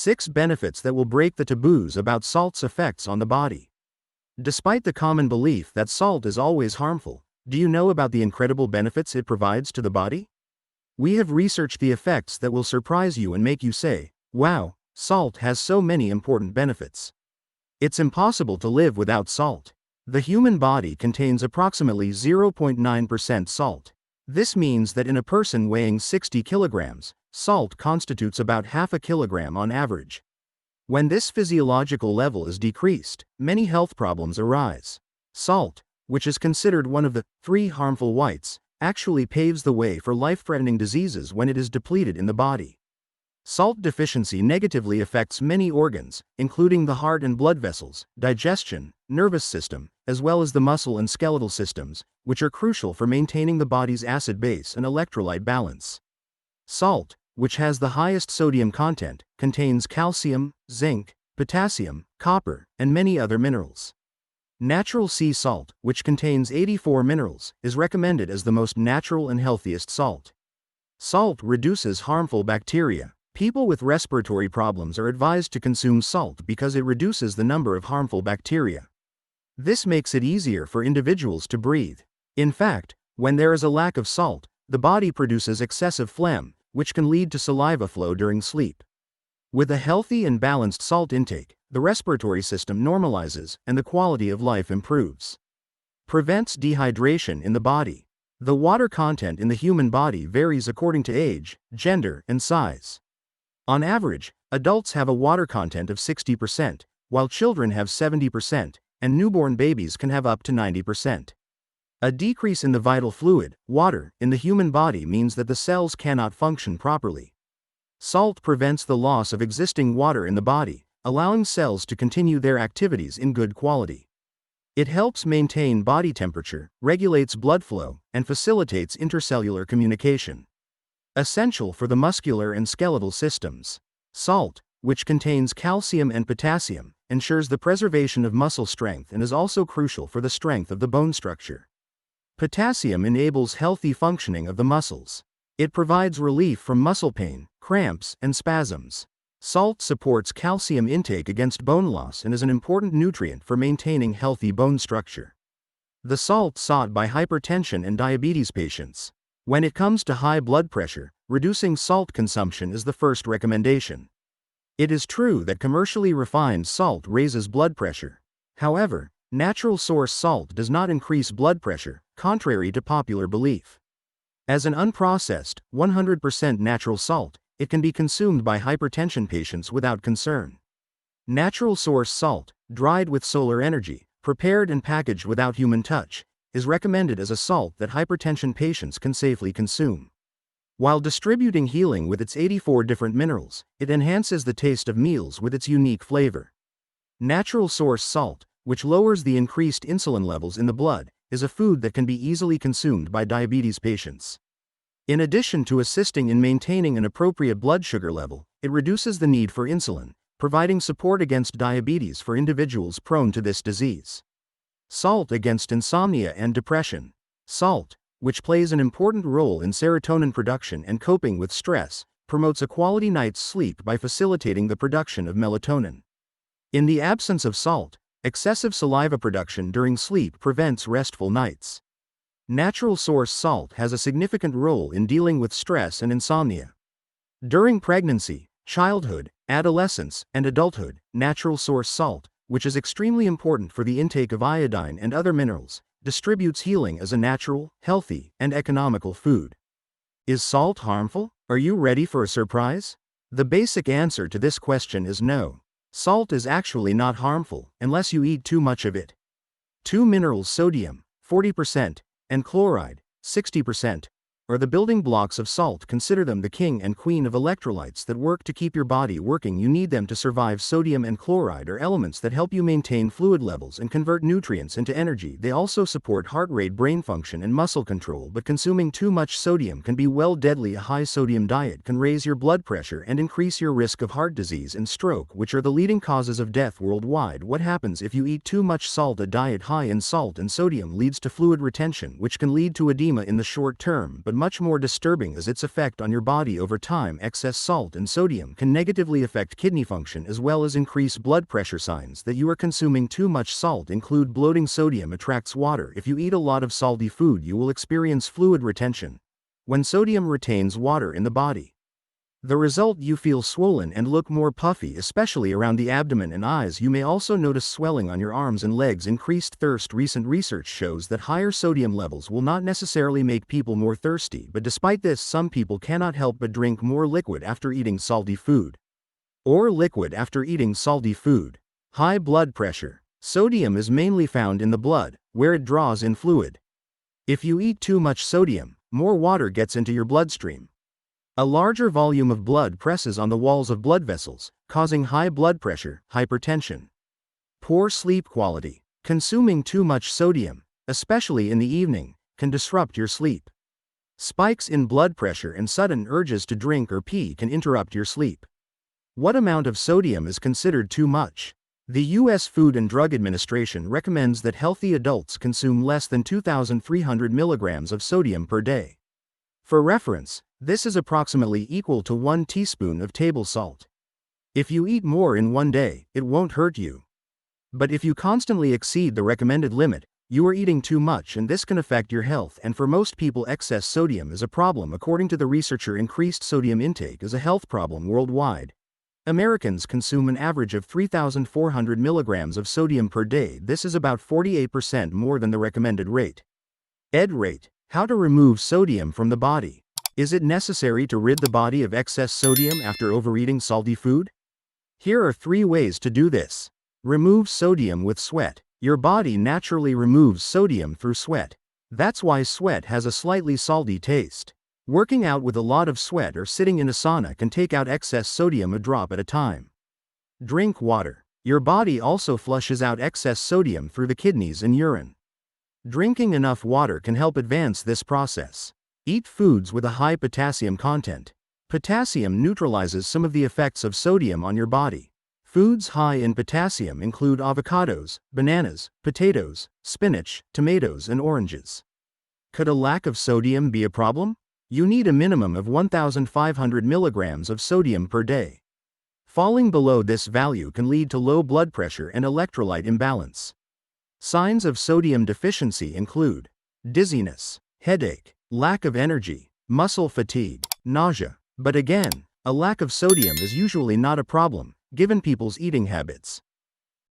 6 benefits that will break the taboos about salt's effects on the body. Despite the common belief that salt is always harmful, do you know about the incredible benefits it provides to the body? We have researched the effects that will surprise you and make you say, wow, salt has so many important benefits. It's impossible to live without salt. The human body contains approximately 0.9% salt. This means that in a person weighing 60 kilograms, salt constitutes about half a kilogram on average. When this physiological level is decreased, many health problems arise. Salt, which is considered one of the 3 harmful whites, actually paves the way for life-threatening diseases when it is depleted in the body. Salt deficiency negatively affects many organs, including the heart and blood vessels, digestion, nervous system, as well as the muscle and skeletal systems, which are crucial for maintaining the body's acid base and electrolyte balance. Salt, which has the highest sodium content, contains calcium, zinc, potassium, copper, and many other minerals. Natural sea salt, which contains 84 minerals, is recommended as the most natural and healthiest salt. Salt reduces harmful bacteria. People with respiratory problems are advised to consume salt because it reduces the number of harmful bacteria. This makes it easier for individuals to breathe. In fact, when there is a lack of salt, the body produces excessive phlegm, which can lead to saliva flow during sleep. With a healthy and balanced salt intake, the respiratory system normalizes and the quality of life improves. Prevents dehydration in the body. The water content in the human body varies according to age, gender, and size. On average, adults have a water content of 60%, while children have 70%, and newborn babies can have up to 90%. A decrease in the vital fluid, water, in the human body means that the cells cannot function properly. Salt prevents the loss of existing water in the body, allowing cells to continue their activities in good quality. It helps maintain body temperature, regulates blood flow, and facilitates intercellular communication. Essential for the muscular and skeletal systems. Salt, which contains calcium and potassium, ensures the preservation of muscle strength and is also crucial for the strength of the bone structure. Potassium enables healthy functioning of the muscles. It provides relief from muscle pain, cramps, and spasms. Salt supports calcium intake against bone loss and is an important nutrient for maintaining healthy bone structure. The salt sought by hypertension and diabetes patients. When it comes to high blood pressure, reducing salt consumption is the first recommendation. It is true that commercially refined salt raises blood pressure. However, natural source salt does not increase blood pressure, contrary to popular belief. As an unprocessed, 100% natural salt, it can be consumed by hypertension patients without concern. Natural source salt, dried with solar energy, prepared and packaged without human touch, is recommended as a salt that hypertension patients can safely consume. While distributing healing with its 84 different minerals, it enhances the taste of meals with its unique flavor. Natural source salt, which lowers the increased insulin levels in the blood, is a food that can be easily consumed by diabetes patients. In addition to assisting in maintaining an appropriate blood sugar level, it reduces the need for insulin, providing support against diabetes for individuals prone to this disease. Salt against insomnia and depression. Salt, which plays an important role in serotonin production and coping with stress, promotes a quality night's sleep by facilitating the production of melatonin. In the absence of salt, excessive saliva production during sleep prevents restful nights. Natural source salt has a significant role in dealing with stress and insomnia. During pregnancy, childhood, adolescence, and adulthood, natural source salt, which is extremely important for the intake of iodine and other minerals, distributes healing as a natural, healthy, and economical food. Is salt harmful? Are you ready for a surprise? The basic answer to this question is no. Salt is actually not harmful unless you eat too much of it. 2 minerals, sodium, 40%, and chloride, 60%, are the building blocks of salt. Consider them the king and queen of electrolytes that work to keep your body working. You need them to survive. Sodium and chloride are elements that help you maintain fluid levels and convert nutrients into energy. They also support heart rate, brain function, and muscle control, but consuming too much sodium can be deadly. A high sodium diet can raise your blood pressure and increase your risk of heart disease and stroke, which are the leading causes of death worldwide. What happens if you eat too much salt? A diet high in salt and sodium leads to fluid retention, which can lead to edema in the short term, but but much more disturbing is its effect on your body over time. Excess salt and sodium can negatively affect kidney function as well as increase blood pressure. Signs that you are consuming too much salt include bloating. Sodium attracts water. If you eat a lot of salty food, you will experience fluid retention. When sodium retains water in the body, the result, you feel swollen and look more puffy, especially around the abdomen and eyes. You may also notice swelling on your arms and legs. Increased thirst. Recent research shows that higher sodium levels will not necessarily make people more thirsty, but despite this, some people cannot help but drink more liquid after eating salty food. High blood pressure. Sodium is mainly found in the blood, where it draws in fluid. If you eat too much sodium, more water gets into your bloodstream. A larger volume of blood presses on the walls of blood vessels, causing high blood pressure, hypertension. Poor sleep quality. Consuming too much sodium, especially in the evening, can disrupt your sleep. Spikes in blood pressure and sudden urges to drink or pee can interrupt your sleep. What amount of sodium is considered too much? The U.S. Food and Drug Administration recommends that healthy adults consume less than 2,300 milligrams of sodium per day. For reference, this is approximately equal to 1 teaspoon of table salt. If you eat more in one day, it won't hurt you. But if you constantly exceed the recommended limit, you are eating too much, and this can affect your health. And for most people, excess sodium is a problem. According to the researcher, increased sodium intake is a health problem worldwide. Americans consume an average of 3,400 milligrams of sodium per day. This is about 48% more than the recommended rate. Rate. How to remove sodium from the body. Is it necessary to rid the body of excess sodium after overeating salty food? Here are 3 ways to do this. Remove sodium with sweat. Your body naturally removes sodium through sweat. That's why sweat has a slightly salty taste. Working out with a lot of sweat or sitting in a sauna can take out excess sodium a drop at a time. Drink water. Your body also flushes out excess sodium through the kidneys and urine. Drinking enough water can help advance this process. Eat foods with a high potassium content. Potassium neutralizes some of the effects of sodium on your body. Foods high in potassium include avocados, bananas, potatoes, spinach, tomatoes, and oranges. Could a lack of sodium be a problem? You need a minimum of 1,500 milligrams of sodium per day. Falling below this value can lead to low blood pressure and electrolyte imbalance. Signs of sodium deficiency include dizziness, headache, lack of energy, muscle fatigue, nausea. But again, a lack of sodium is usually not a problem, given people's eating habits.